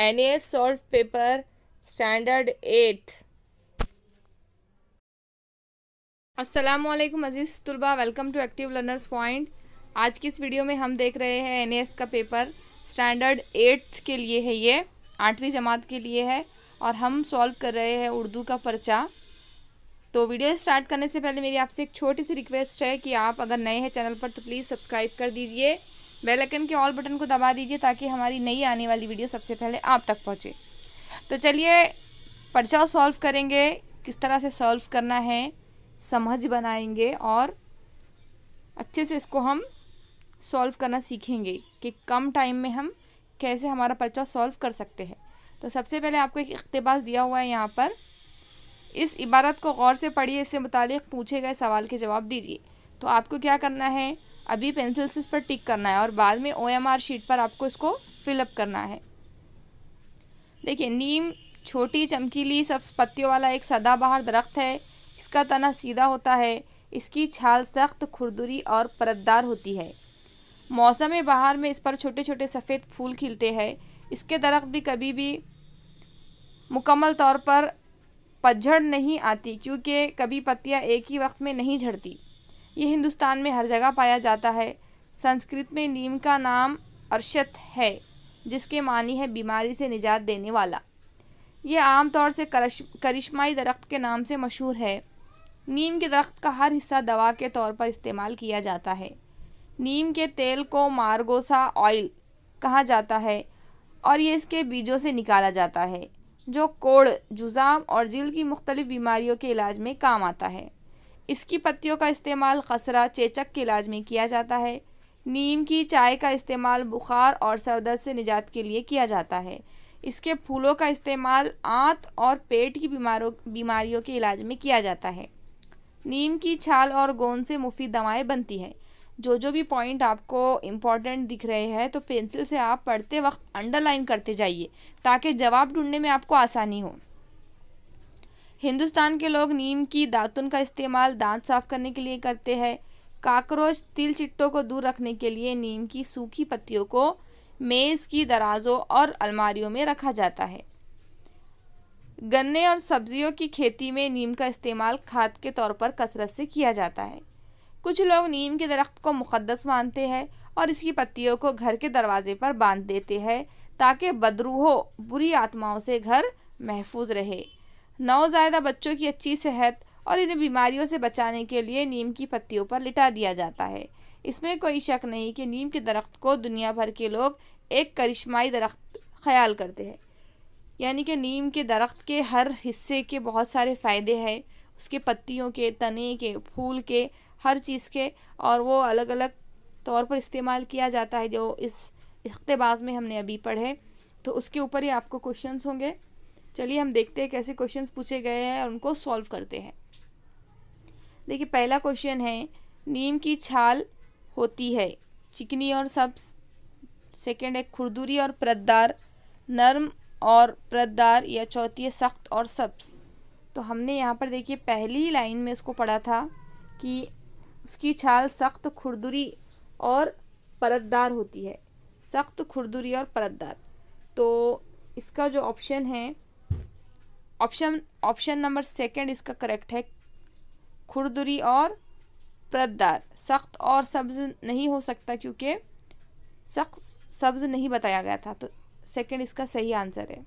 NAS solve paper standard 8। अस्सलामुअलैकुम अजीज़ तुलबा, welcome to Active Learners Point. आज की इस वीडियो में हम देख रहे हैं NAS का पेपर स्टैंडर्ड 8 के लिए है, ये 8वीं जमात के लिए है और हम सॉल्व कर रहे हैं उर्दू का पर्चा। तो वीडियो स्टार्ट करने से पहले मेरी आपसे एक छोटी सी रिक्वेस्ट है कि आप अगर नए हैं चैनल पर तो प्लीज़ सब्सक्राइब कर दीजिए, बेल आइकन के ऑल बटन को दबा दीजिए ताकि हमारी नई आने वाली वीडियो सबसे पहले आप तक पहुंचे। तो चलिए पर्चा सॉल्व करेंगे, किस तरह से सॉल्व करना है समझ बनाएंगे और अच्छे से इसको हम सॉल्व करना सीखेंगे कि कम टाइम में हम कैसे हमारा पर्चा सॉल्व कर सकते हैं। तो सबसे पहले आपको एक इक़्तिबास दिया हुआ है यहाँ पर, इस इबारत को गौर से पढ़िए, इससे मुतालिक पूछे गए सवाल के जवाब दीजिए। तो आपको क्या करना है, अभी पेंसिल से इस पर टिक करना है और बाद में OMR शीट पर आपको इसको फिलअप करना है। देखिए, नीम छोटी चमकीली सब्ज पत्तियों वाला एक सदाबहार दरख्त है। इसका तना सीधा होता है, इसकी छाल सख्त, खुरदुरी और परतदार होती है। मौसम बहार में इस पर छोटे छोटे सफ़ेद फूल खिलते हैं। इसके दरख्त भी कभी भी मुकम्मल तौर पर पतझड़ नहीं आती क्योंकि कभी पत्तियां एक ही वक्त में नहीं झड़ती। ये हिंदुस्तान में हर जगह पाया जाता है। संस्कृत में नीम का नाम अरशत है जिसके मानी है बीमारी से निजात देने वाला। ये आमतौर से करिश्माई दरख्त के नाम से मशहूर है। नीम के दरख्त का हर हिस्सा दवा के तौर पर इस्तेमाल किया जाता है। नीम के तेल को मार्गोसा ऑयल कहा जाता है और ये इसके बीजों से निकाला जाता है जो कोढ़, जुज़ाम और जिल्द की मुख्तलिफ बीमारियों के इलाज में काम आता है। इसकी पत्तियों का इस्तेमाल खसरा, चेचक के इलाज में किया जाता है। नीम की चाय का इस्तेमाल बुखार और सरदर्द से निजात के लिए किया जाता है। इसके फूलों का इस्तेमाल आंत और पेट की बीमारियों के इलाज में किया जाता है। नीम की छाल और गोंद से मुफीद दवाएं बनती हैं। जो भी पॉइंट आपको इम्पॉर्टेंट दिख रहे हैं तो पेंसिल से आप पढ़ते वक्त अंडरलाइन करते जाइए ताकि जवाब ढूंढने में आपको आसानी हो। हिंदुस्तान के लोग नीम की दातुन का इस्तेमाल दांत साफ करने के लिए करते हैं। काकरोच, तिल चिट्टों को दूर रखने के लिए नीम की सूखी पत्तियों को मेज़ की दराजों और अलमारियों में रखा जाता है। गन्ने और सब्जियों की खेती में नीम का इस्तेमाल खाद के तौर पर कसरत से किया जाता है। कुछ लोग नीम के दरख्त को मुक़द्दस मानते हैं और इसकी पत्तियों को घर के दरवाजे पर बांध देते हैं ताकि बदरूहों, बुरी आत्माओं से घर महफूज रहे। नवज़ायदा बच्चों की अच्छी सेहत और इन्हें बीमारियों से बचाने के लिए नीम की पत्तियों पर लिटा दिया जाता है। इसमें कोई शक नहीं कि नीम के दरख्त को दुनिया भर के लोग एक करिश्माई दरख्त ख्याल करते हैं। यानी कि नीम के दरख्त के हर हिस्से के बहुत सारे फ़ायदे हैं, उसके पत्तियों के, तने के, फूल के, हर चीज़ के, और वो अलग अलग तौर पर इस्तेमाल किया जाता है जो इस इक़्तिबास में हमने अभी पढ़े। तो उसके ऊपर ही आपको क्वेश्चंस होंगे। चलिए हम देखते हैं कैसे क्वेश्चंस पूछे गए हैं और उनको सॉल्व करते हैं। देखिए, पहला क्वेश्चन है, नीम की छाल होती है चिकनी और सब्ज। सेकंड है खुरदुरी और परतदार, नरम और परतदार, या चौथी है सख्त और सब्ज। तो हमने यहाँ पर देखिए पहली लाइन में इसको पढ़ा था कि उसकी छाल सख्त, खुरदुरी और परतदार होती है। सख्त, खुरदुरी और परतदार। तो इसका जो ऑप्शन है, ऑप्शन नंबर सेकंड इसका करेक्ट है, खुरदुरी और परतदार। सख्त और सब्ज नहीं हो सकता क्योंकि सख्त सब्ज नहीं बताया गया था, तो सेकंड इसका सही आंसर है।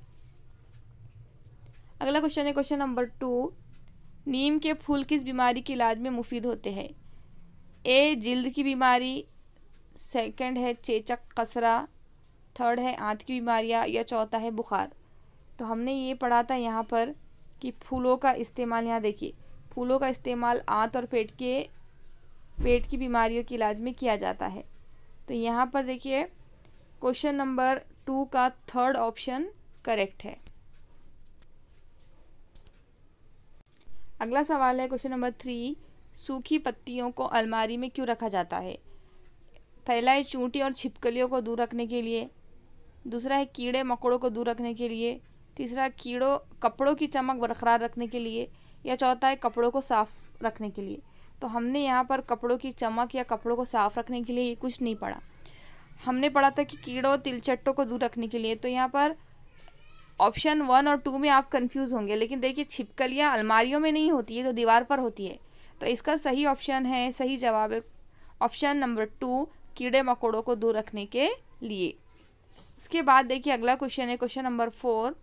अगला क्वेश्चन है क्वेश्चन नंबर 2, नीम के फूल किस बीमारी के इलाज में मुफीद होते हैं? ए, जिल्द की बीमारी, सेकंड है चेचक, खसरा, थर्ड है आंत की बीमारियां, या चौथा है बुखार। तो हमने ये पढ़ा था यहाँ पर कि फूलों का इस्तेमाल, यहाँ देखिए फूलों का इस्तेमाल आंत और पेट की बीमारियों के इलाज में किया जाता है। तो यहाँ पर देखिए क्वेश्चन नंबर 2 का थर्ड ऑप्शन करेक्ट है। अगला सवाल है क्वेश्चन नंबर 3, सूखी पत्तियों को अलमारी में क्यों रखा जाता है? पहला है चूंटी और छिपकलियों को दूर रखने के लिए, दूसरा है कीड़े मकोड़ों को दूर रखने के लिए, तीसरा कपड़ों की चमक बरकरार रखने के लिए, या चौथा है कपड़ों को साफ़ रखने के लिए। तो हमने यहाँ पर कपड़ों की चमक या कपड़ों को साफ़ रखने के लिए ये कुछ नहीं पढ़ा। हमने पढ़ा था कि कीड़ों, तिलचट्टों को दूर रखने के लिए। तो यहाँ पर ऑप्शन 1 और 2 में आप कंफ्यूज होंगे, लेकिन देखिए छिपकलियाँ अलमारियों में नहीं होती है, तो दीवार पर होती है। तो इसका सही ऑप्शन है, सही जवाब है ऑप्शन नंबर 2, कीड़े मकोड़ों को दूर रखने के लिए। उसके बाद देखिए अगला क्वेश्चन है क्वेश्चन नंबर 4।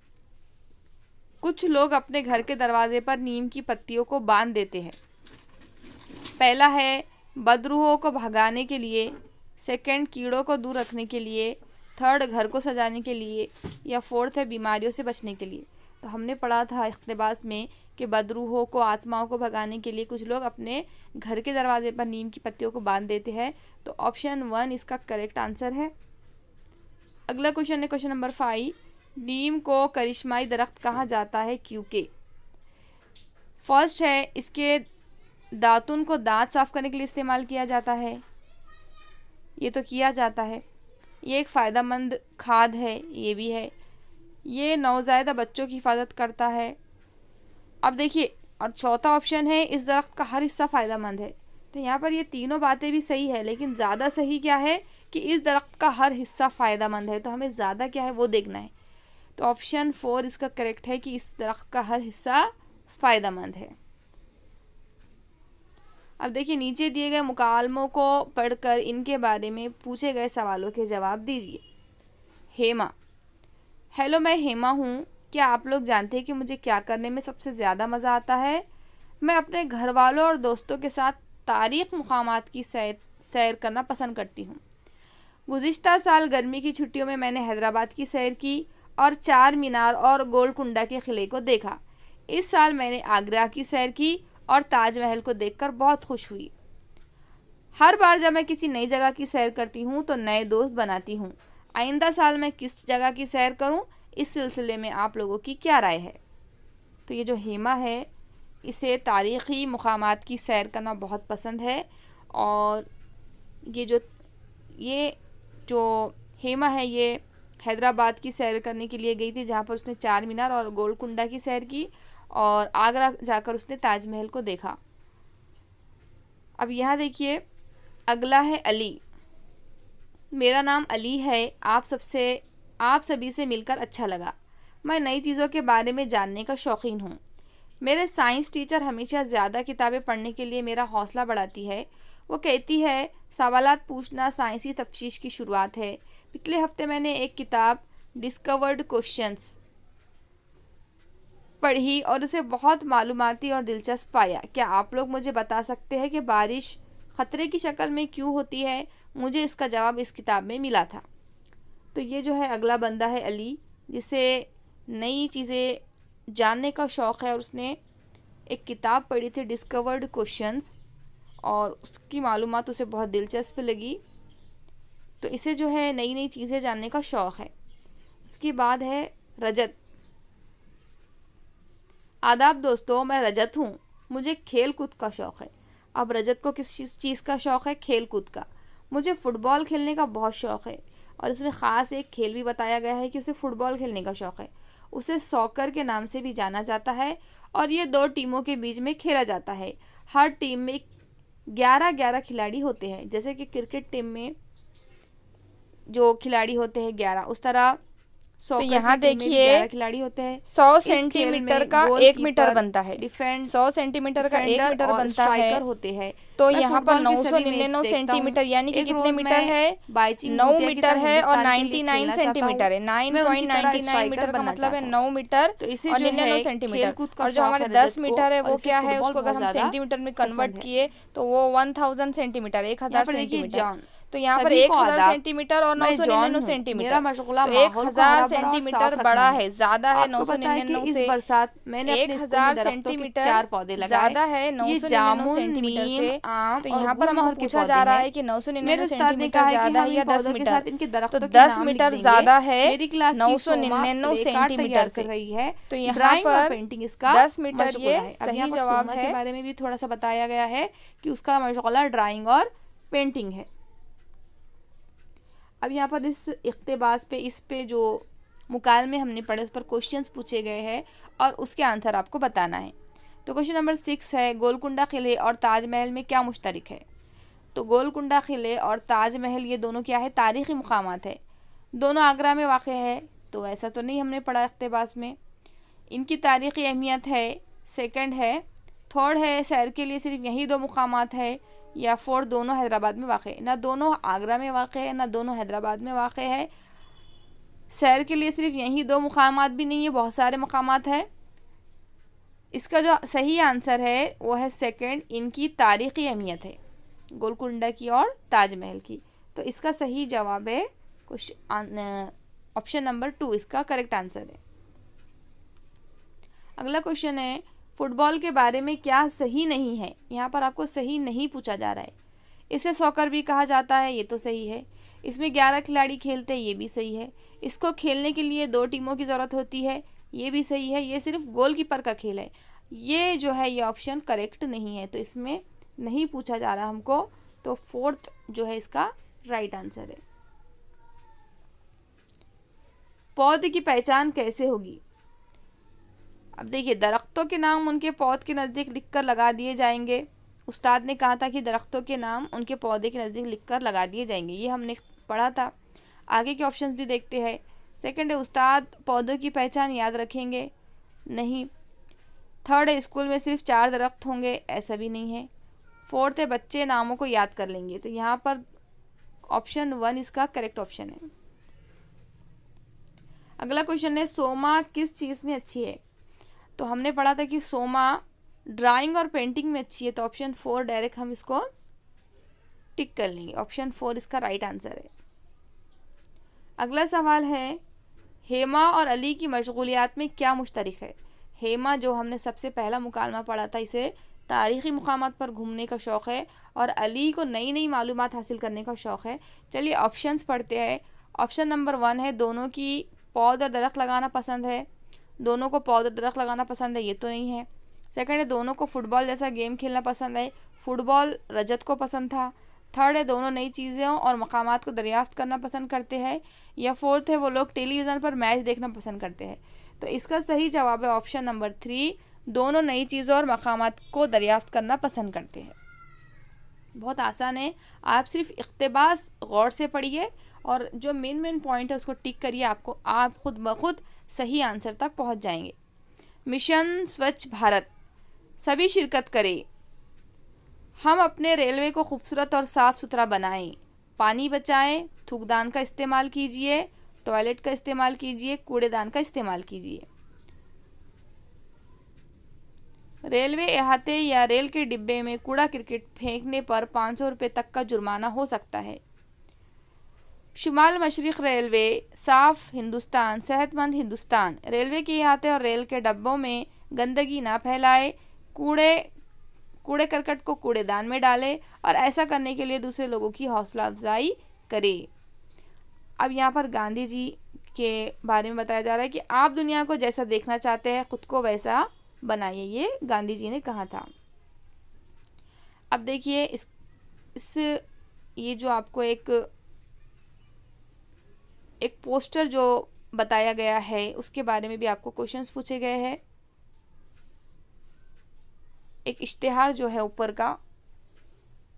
कुछ लोग अपने घर के दरवाजे पर नीम की पत्तियों को बांध देते हैं। पहला है बदरूहों को भगाने के लिए, सेकंड कीड़ों को दूर रखने के लिए, थर्ड घर को सजाने के लिए, या फोर्थ है बीमारियों से बचने के लिए। तो हमने पढ़ा था इख्तिबास में कि बदरूहों को, आत्माओं को भगाने के लिए कुछ लोग अपने घर के दरवाजे पर नीम की पत्तियों को बांध देते हैं। तो ऑप्शन 1 इसका करेक्ट आंसर है। अगला क्वेश्चन है क्वेश्चन नंबर 5। नीम को करिश्माई दरख्त कहा जाता है क्योंकि? फर्स्ट है इसके दातुन को दांत साफ करने के लिए इस्तेमाल किया जाता है, ये तो किया जाता है। ये एक फ़ायदेमंद खाद है, ये भी है। ये नवज़ायदा बच्चों की हिफाजत करता है। अब देखिए, और चौथा ऑप्शन है इस दरख्त का हर हिस्सा फ़ायदेमंद है। तो यहाँ पर ये तीनों बातें भी सही है, लेकिन ज़्यादा सही क्या है कि इस दरख्त का हर हिस्सा फ़ायदेमंद है। तो हमें ज़्यादा क्या है वो देखना है। तो ऑप्शन 4 इसका करेक्ट है कि इस दरख्त का हर हिस्सा फ़ायदेमंद है। अब देखिए नीचे दिए गए मुकालमों को पढ़कर इनके बारे में पूछे गए सवालों के जवाब दीजिए। हेमा। हेलो, मैं हेमा हूँ। क्या आप लोग जानते हैं कि मुझे क्या करने में सबसे ज़्यादा मज़ा आता है? मैं अपने घर वालों और दोस्तों के साथ तारीख़ मुकामात की सैर करना पसंद करती हूँ। गुज़िश्ता साल गर्मी की छुट्टियों में मैंने हैदराबाद की सैर की और चार मीनार और गोलकुंडा के किले को देखा। इस साल मैंने आगरा की सैर की और ताजमहल को देखकर बहुत खुश हुई। हर बार जब मैं किसी नई जगह की सैर करती हूँ तो नए दोस्त बनाती हूँ। आइंदा साल मैं किस जगह की सैर करूँ, इस सिलसिले में आप लोगों की क्या राय है? तो ये जो हेमा है इसे तारीख़ी मुकामात की सैर करना बहुत पसंद है। और ये जो हेमा है ये हैदराबाद की सैर करने के लिए गई थी, जहाँ पर उसने चार मीनार और गोलकुंडा की सैर की और आगरा जाकर उसने ताजमहल को देखा। अब यहाँ देखिए अगला है अली। मेरा नाम अली है। आप सभी से मिलकर अच्छा लगा। मैं नई चीज़ों के बारे में जानने का शौकीन हूँ। मेरे साइंस टीचर हमेशा ज़्यादा किताबें पढ़ने के लिए मेरा हौसला बढ़ाती है। वो कहती है सवालात पूछना साइंसी तफ्तीश की शुरुआत है। पिछले हफ्ते मैंने एक किताब डिस्कवर्ड क्वेश्चंस पढ़ी और उसे बहुत मालूमाती और दिलचस्प पाया। क्या आप लोग मुझे बता सकते हैं कि बारिश ख़तरे की शक्ल में क्यों होती है? मुझे इसका जवाब इस किताब में मिला था। तो ये जो है अगला बंदा है अली, जिसे नई चीज़ें जानने का शौक़ है और उसने एक किताब पढ़ी थी डिस्कवर्ड क्वेश्चंस और उसकी मालूमात उसे बहुत दिलचस्प लगी। तो इसे जो है नई नई चीज़ें जानने का शौक़ है। उसके बाद है रजत। आदाब दोस्तों, मैं रजत हूँ। मुझे खेल कूद का शौक़ है। अब रजत को किस चीज़ का शौक़ है? खेल कूद का। मुझे फ़ुटबॉल खेलने का बहुत शौक़ है और इसमें ख़ास एक खेल भी बताया गया है कि उसे फ़ुटबॉल खेलने का शौक़ है। उसे सॉकर के नाम से भी जाना जाता है और ये दो टीमों के बीच में खेला जाता है। हर टीम में 11-11 खिलाड़ी होते हैं। जैसे कि क्रिकेट टीम में जो खिलाड़ी होते हैं 11, उस तरह तो यहाँ देखिए 11 खिलाड़ी होते हैं। 100 सेंटीमीटर का 1 मीटर बनता है। डिफेंड 100 सेंटीमीटर का 1 मीटर बनता है होते हैं। तो यहाँ पर 999 सेंटीमीटर यानी कि कितने मीटर है? 9 मीटर है और 99 सेंटीमीटर है। 9.99 मीटर का मतलब है 9 मीटर और 99 सेंटीमीटर। और जो हमारे 10 मीटर है वो क्या है? उसको अगर हम सेंटीमीटर में कन्वर्ट किए तो वो 1000 सेंटीमीटर, 1000 सेंटीमीटर। तो यहाँ पर 1000 सेंटीमीटर और 999 सेंटीमीटर, तो 1000 सेंटीमीटर बड़ा है, ज्यादा है 999 से। 1000 सेंटीमीटर ज्यादा है 999 सेंटीमीटर से। तो यहाँ पर हमको पूछा जा रहा है कि 999 सेंटीमीटर ज्यादा है या 10 मीटर? तो 10 मीटर ज्यादा है 999 सेंटीमीटर से। तो यहाँ पर 10 मीटर ये सही जवाब है। के बारे में भी थोड़ा सा बताया गया है कि उसका मशग़ला ड्राइंग और पेंटिंग है। अब यहाँ पर इस इक़्तिबास पे इस पे जो मुकालमे हमने पढ़े उस पर क्वेश्चंस पूछे गए हैं और उसके आंसर आपको बताना है। तो क्वेश्चन नंबर 6 है गोलकुंडा किले और ताजमहल में क्या मुश्तरक है? तो गोलकुंडा किले और ताजमहल ये दोनों क्या है? तारीख़ी मुकामात है। दोनों आगरा में वाक़ है। तो ऐसा तो नहीं हमने पढ़ा इक़्तिबास में। इनकी तारीख़ी अहमियत है, सेकंड है। थर्ड है सैर के लिए सिर्फ यही 2 मुकामात है, या फोर्थ दोनों हैदराबाद में वाक़ है। ना दोनों आगरा में वाक़ है, ना दोनों हैदराबाद में वाक़ है। सैर के लिए सिर्फ यही 2 मुकामात भी नहीं है, बहुत सारे मकामात है। इसका जो सही आंसर है वो है सेकंड, इनकी तारीख़ी अहमियत है, गोलकुंडा की और ताजमहल की। तो इसका सही जवाब है ऑप्शन नंबर 2 इसका करेक्ट आंसर है। अगला क्वेश्चन है, फ़ुटबॉल के बारे में क्या सही नहीं है। यहाँ पर आपको सही नहीं पूछा जा रहा है। इसे सॉकर भी कहा जाता है, ये तो सही है। इसमें 11 खिलाड़ी खेलते हैं, ये भी सही है। इसको खेलने के लिए 2 टीमों की ज़रूरत होती है, ये भी सही है। ये सिर्फ गोलकीपर का खेल है, ये जो है ये ऑप्शन करेक्ट नहीं है, तो इसमें नहीं पूछा जा रहा हमको। तो फोर्थ जो है इसका राइट आंसर है। पौधे की पहचान कैसे होगी। अब देखिए, दरख्तों के नाम उनके पौध के नज़दीक लिखकर लगा दिए जाएंगे। उस्ताद ने कहा था कि दरख्तों के नाम उनके पौधे के नज़दीक लिखकर लगा दिए जाएंगे, ये हमने पढ़ा था। आगे के ऑप्शंस भी देखते हैं। सेकंड है, उस्ताद पौधों की पहचान याद रखेंगे, नहीं। थर्ड है, स्कूल में सिर्फ 4 दरख्त होंगे, ऐसा भी नहीं है। फोर्थ है, बच्चे नामों को याद कर लेंगे। तो यहाँ पर ऑप्शन 1 इसका करेक्ट ऑप्शन है। अगला क्वेश्चन है, सोमा किस चीज़ में अच्छी है। तो हमने पढ़ा था कि सोमा ड्राइंग और पेंटिंग में अच्छी है, तो ऑप्शन 4 डायरेक्ट हम इसको टिक कर लेंगे। ऑप्शन 4 इसका राइट आंसर है। अगला सवाल है, हेमा और अली की मशगूलियात में क्या मुश्तरक है। हेमा जो हमने सबसे पहला मुकालमा पढ़ा था, इसे तारीख़ी मुकामात पर घूमने का शौक़ है, और अली को नई नई मालूमात हासिल करने का शौक़ है। चलिए ऑप्शंस पढ़ते हैं। ऑप्शन नंबर 1 है, दोनों की पौध और दरख्त लगाना पसंद है। दोनों को पौध और दरख्त लगाना पसंद है, ये तो नहीं है। सेकंड है, दोनों को फ़ुटबॉल जैसा गेम खेलना पसंद है। फ़ुटबॉल रजत को पसंद था। थर्ड है, दोनों नई चीज़ें और मकामात को दरियाफ्त करना पसंद करते हैं। या फोर्थ है, वो लोग टेलीविज़न पर मैच देखना पसंद करते हैं। तो इसका सही जवाब है ऑप्शन नंबर 3, दोनों नई चीज़ों और मकामात को दरियाफ्त करना पसंद करते हैं। बहुत आसान है, आप सिर्फ इक़्तिबास गौर से पढ़िए और जो मेन पॉइंट है उसको टिक करिए, आप खुद ब खुद सही आंसर तक पहुंच जाएंगे। मिशन स्वच्छ भारत, सभी शिरकत करें। हम अपने रेलवे को खूबसूरत और साफ़ सुथरा बनाएं। पानी बचाएं, थूकदान का इस्तेमाल कीजिए, टॉयलेट का इस्तेमाल कीजिए, कूड़ेदान का इस्तेमाल कीजिए। रेलवे अहाते या रेल के डिब्बे में कूड़ा क्रिकेट फेंकने पर 500 रुपये तक का जुर्माना हो सकता है। शुमाल मशरिक़ रेलवे, साफ़ हिंदुस्तान, सेहतमंद हिंदुस्तान। रेलवे के अहाते और रेल के डब्बों में गंदगी ना फैलाए, कूड़े करकट को कूड़ेदान में डालें, और ऐसा करने के लिए दूसरे लोगों की हौसला अफजाई करें। अब यहाँ पर गांधी जी के बारे में बताया जा रहा है कि आप दुनिया को जैसा देखना चाहते हैं, खुद को वैसा बनाइए, ये गांधी जी ने कहा था। अब देखिए ये जो आपको एक पोस्टर जो बताया गया है उसके बारे में भी आपको क्वेश्चंस पूछे गए हैं। एक इश्तिहार जो है ऊपर का,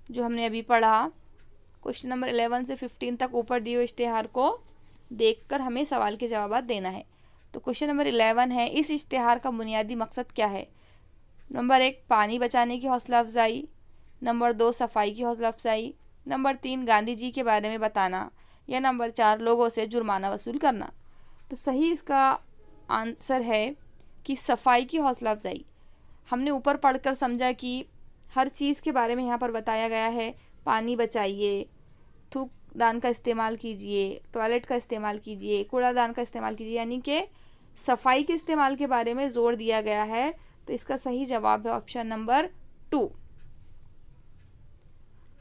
जो हमने अभी पढ़ा, क्वेश्चन नंबर 11 से 15 तक ऊपर दिए हुए इश्तिहार को देखकर हमें सवाल के जवाब देना है। तो क्वेश्चन नंबर 11 है, इस इश्तिहार का बुनियादी मकसद क्या है। नंबर 1, पानी बचाने की हौसला अफजाई। नंबर 2, सफाई की हौसला अफजाई। नंबर 3, गांधी जी के बारे में बताना। या नंबर 4, लोगों से जुर्माना वसूल करना। तो सही इसका आंसर है कि सफाई की हौसला अफजाई। हमने ऊपर पढ़कर समझा कि हर चीज़ के बारे में यहाँ पर बताया गया है। पानी बचाइए, थूकदान का इस्तेमाल कीजिए, टॉयलेट का इस्तेमाल कीजिए, कूड़ादान का इस्तेमाल कीजिए, यानी कि सफाई के इस्तेमाल के बारे में ज़ोर दिया गया है। तो इसका सही जवाब है ऑप्शन नंबर 2।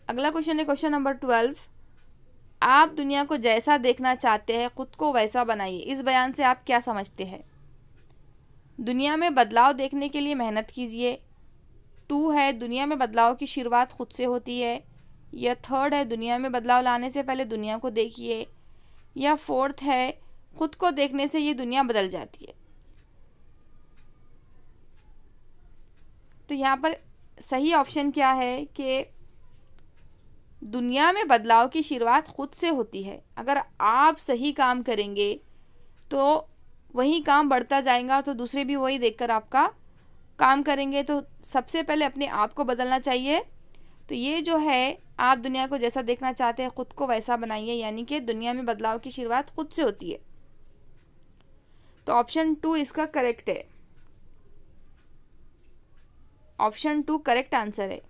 अगला क्वेश्चन है क्वेश्चन नंबर 12, आप दुनिया को जैसा देखना चाहते हैं, खुद को वैसा बनाइए। इस बयान से आप क्या समझते हैं। दुनिया में बदलाव देखने के लिए मेहनत कीजिए। 2 है, दुनिया में बदलाव की शुरुआत खुद से होती है। या 3rd है, दुनिया में बदलाव लाने से पहले दुनिया को देखिए। या 4th है, खुद को देखने से ये दुनिया बदल जाती है। तो यहाँ पर सही ऑप्शन क्या है कि दुनिया में बदलाव की शुरुआत खुद से होती है। अगर आप सही काम करेंगे तो वही काम बढ़ता जाएगा, तो दूसरे भी वही देखकर आपका काम करेंगे। तो सबसे पहले अपने आप को बदलना चाहिए। तो ये जो है, आप दुनिया को जैसा देखना चाहते हैं खुद को वैसा बनाइए, यानी कि दुनिया में बदलाव की शुरुआत खुद से होती है। तो ऑप्शन 2 इसका करेक्ट है। ऑप्शन 2 करेक्ट आंसर है।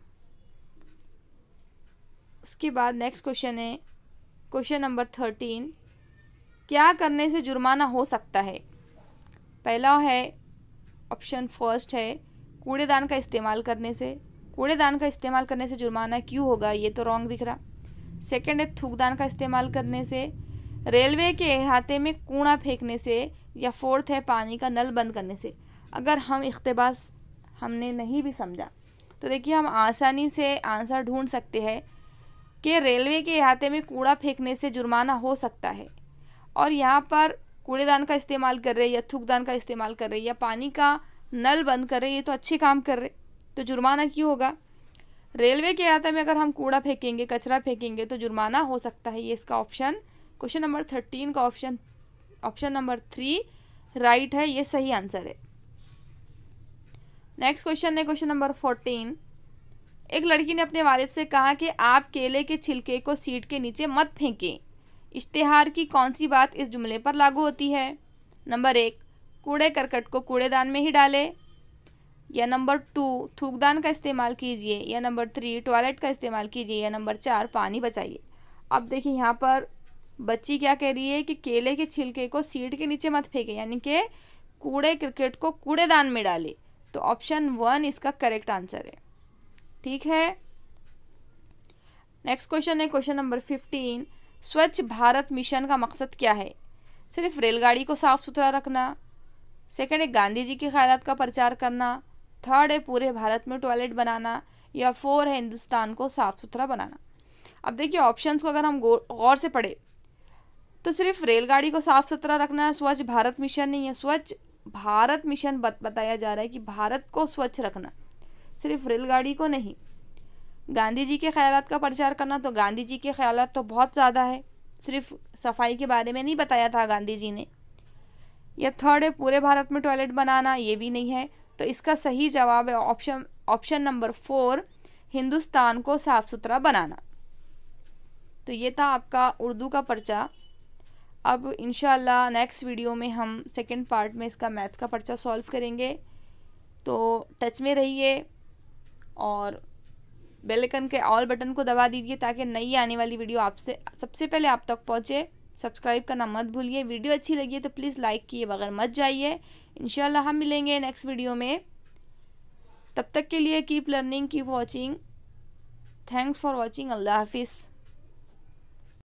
उसके बाद नेक्स्ट क्वेश्चन है, क्वेश्चन नंबर 13, क्या करने से जुर्माना हो सकता है? पहला है ऑप्शन फर्स्ट है कूड़ेदान का इस्तेमाल करने से। कूड़ेदान का इस्तेमाल करने से जुर्माना क्यों होगा, ये तो रॉन्ग दिख रहा। सेकंड है थूकदान का इस्तेमाल करने से, रेलवे के अहाते में कूड़ा फेंकने से, या फोर्थ है पानी का नल बंद करने से। अगर हम इख्तिबास हमने नहीं भी समझा तो देखिए हम आसानी से आंसर ढूंढ सकते हैं कि रेलवे के अहाते में कूड़ा फेंकने से जुर्माना हो सकता है, और यहाँ पर कूड़ेदान का इस्तेमाल कर रहे, या थूकदान का इस्तेमाल कर रहे, या पानी का नल बंद कर रहे, ये तो अच्छे काम कर रहे, तो जुर्माना क्यों होगा? रेलवे के अहाते में अगर हम कूड़ा फेंकेंगे, कचरा फेंकेंगे, तो जुर्माना हो सकता है। ये इसका ऑप्शन, क्वेश्चन नंबर 13 का ऑप्शन नंबर 3 राइट है, ये सही आंसर है। नेक्स्ट क्वेश्चन है क्वेश्चन नंबर 14, एक लड़की ने अपने वालिद से कहा कि आप केले के छिलके को सीट के नीचे मत फेंकें। इश्तिहार की कौन सी बात इस जुमले पर लागू होती है? नंबर 1, कूड़े करकट को कूड़ेदान में ही डालें, या नंबर 2, थूकदान का इस्तेमाल कीजिए, या नंबर 3, टॉयलेट का इस्तेमाल कीजिए, या नंबर 4, पानी बचाइए। अब देखिए यहाँ पर बच्ची क्या कह रही है कि केले के छिलके को सीट के नीचे मत फेंके, यानी कि कूड़े क्रिकेट को कूड़ेदान में डाले। तो ऑप्शन 1 इसका करेक्ट आंसर है। ठीक है। नेक्स्ट क्वेश्चन है क्वेश्चन नंबर 15, स्वच्छ भारत मिशन का मकसद क्या है? सिर्फ रेलगाड़ी को साफ़ सुथरा रखना, सेकंड है गांधी जी के ख्यालात का प्रचार करना, थर्ड है पूरे भारत में टॉयलेट बनाना, या 4 है हिंदुस्तान को साफ़ सुथरा बनाना। अब देखिए ऑप्शंस को अगर हम गौर से पढ़े तो सिर्फ रेलगाड़ी को साफ़ सुथरा रखना स्वच्छ भारत मिशन नहीं है, स्वच्छ भारत मिशन बताया जा रहा है कि भारत को स्वच्छ रखना, सिर्फ रेलगाड़ी को नहीं। गांधी जी के ख्यालात का प्रचार करना, तो गांधी जी के ख्यालात तो बहुत ज़्यादा है, सिर्फ सफाई के बारे में नहीं बताया था गांधी जी ने। या थर्ड है पूरे भारत में टॉयलेट बनाना, ये भी नहीं है। तो इसका सही जवाब है ऑप्शन नंबर 4, हिंदुस्तान को साफ़ सुथरा बनाना। तो ये था आपका उर्दू का पर्चा। अब इंशाल्लाह नेक्स्ट वीडियो में हम सेकंड पार्ट में इसका मैथ्स का पर्चा सॉल्व करेंगे। तो टच में रहिए और बेल आइकन के ऑल बटन को दबा दीजिए ताकि नई आने वाली वीडियो आपसे सबसे पहले आप तक पहुंचे। सब्सक्राइब करना मत भूलिए। वीडियो अच्छी लगी है तो प्लीज़ लाइक किए बगैर मत जाइए। इंशाल्लाह हम मिलेंगे नेक्स्ट वीडियो में। तब तक के लिए keep learning, keep watching. Thanks for watching. अल्लाह हाफिज़।